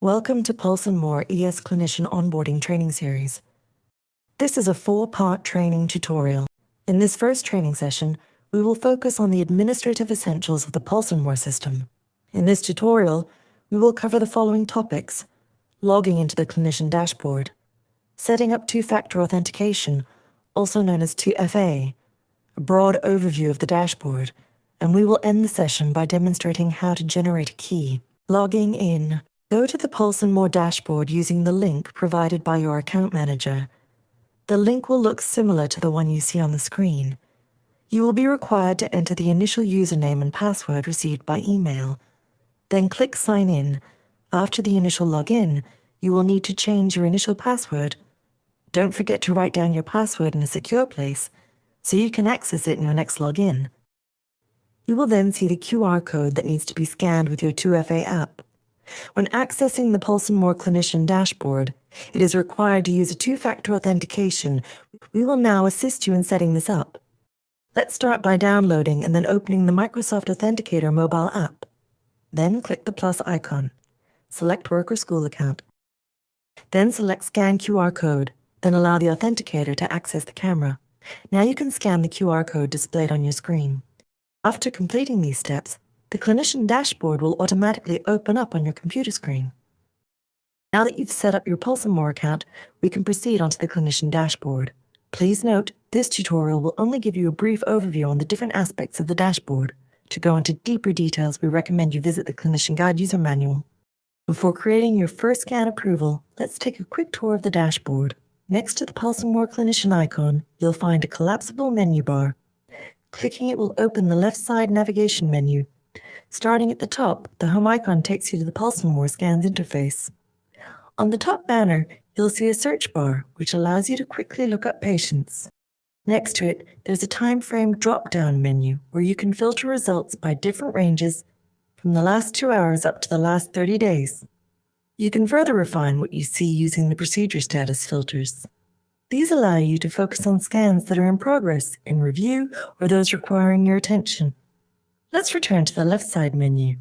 Welcome to Pulsenmore ES Clinician Onboarding Training Series. This is a 4-part training tutorial. In this first training session, we will focus on the administrative essentials of the Pulsenmore system. In this tutorial, we will cover the following topics: logging into the clinician dashboard, setting up two-factor authentication, also known as 2FA, a broad overview of the dashboard, and we will end the session by demonstrating how to generate a key. Logging in. Go to the Pulsenmore dashboard using the link provided by your account manager. The link will look similar to the one you see on the screen. You will be required to enter the initial username and password received by email. Then click Sign In. After the initial login, you will need to change your initial password. Don't forget to write down your password in a secure place so you can access it in your next login. You will then see the QR code that needs to be scanned with your 2FA app. When accessing the Pulsenmore Clinician dashboard, it is required to use a two-factor authentication. We will now assist you in setting this up. Let's start by downloading and then opening the Microsoft Authenticator mobile app. Then click the plus icon. Select Work or School Account. Then select Scan QR Code, then allow the authenticator to access the camera. Now you can scan the QR code displayed on your screen. After completing these steps, the clinician dashboard will automatically open up on your computer screen. Now that you've set up your Pulsenmore account, we can proceed onto the clinician dashboard. Please note, this tutorial will only give you a brief overview on the different aspects of the dashboard. To go into deeper details, we recommend you visit the Clinician Guide user manual. Before creating your first scan approval, let's take a quick tour of the dashboard. Next to the Pulsenmore Clinician icon, you'll find a collapsible menu bar. Clicking it will open the left side navigation menu. Starting at the top, the home icon takes you to the Pulsenmore Scans interface. On the top banner, you'll see a search bar, which allows you to quickly look up patients. Next to it, there's a time frame drop-down menu where you can filter results by different ranges from the last 2 hours up to the last 30 days. You can further refine what you see using the procedure status filters. These allow you to focus on scans that are in progress, in review, or those requiring your attention. Let's return to the left side menu.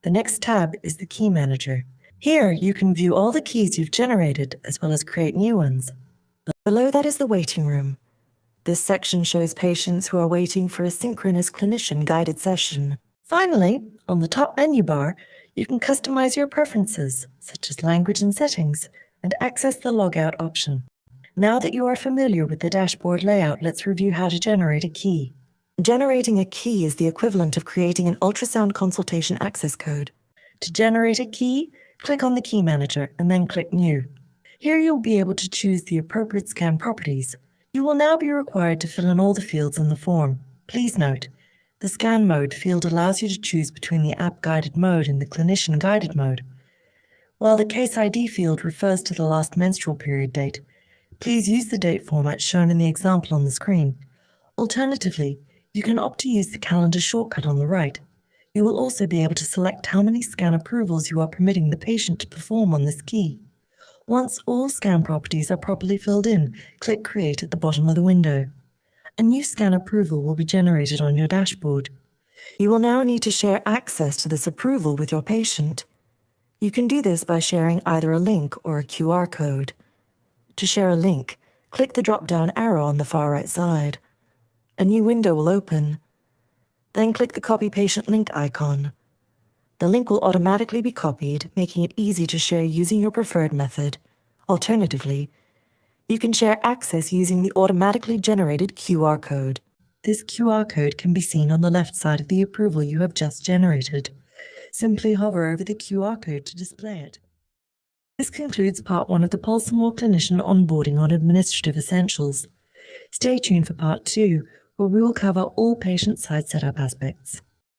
The next tab is the Key Manager. Here, you can view all the keys you've generated, as well as create new ones. Below that is the waiting room. This section shows patients who are waiting for a synchronous clinician-guided session. Finally, on the top menu bar, you can customize your preferences, such as language and settings, and access the logout option. Now that you are familiar with the dashboard layout, let's review how to generate a key. Generating a key is the equivalent of creating an ultrasound consultation access code. To generate a key, click on the Key Manager and then click New. Here you'll be able to choose the appropriate scan properties. You will now be required to fill in all the fields in the form. Please note, the Scan Mode field allows you to choose between the app-guided mode and the clinician-guided mode. While the Case ID field refers to the last menstrual period date, please use the date format shown in the example on the screen. Alternatively, you can opt to use the calendar shortcut on the right. You will also be able to select how many scan approvals you are permitting the patient to perform on this key. Once all scan properties are properly filled in, click Create at the bottom of the window. A new scan approval will be generated on your dashboard. You will now need to share access to this approval with your patient. You can do this by sharing either a link or a QR code. To share a link, click the drop-down arrow on the far right side. A new window will open. Then click the Copy Patient Link icon. The link will automatically be copied, making it easy to share using your preferred method. Alternatively, you can share access using the automatically generated QR code. This QR code can be seen on the left side of the approval you have just generated. Simply hover over the QR code to display it. This concludes part 1 of the Pulsenmore Clinician Onboarding on Administrative Essentials. Stay tuned for part 2, where we will cover all patient side setup aspects.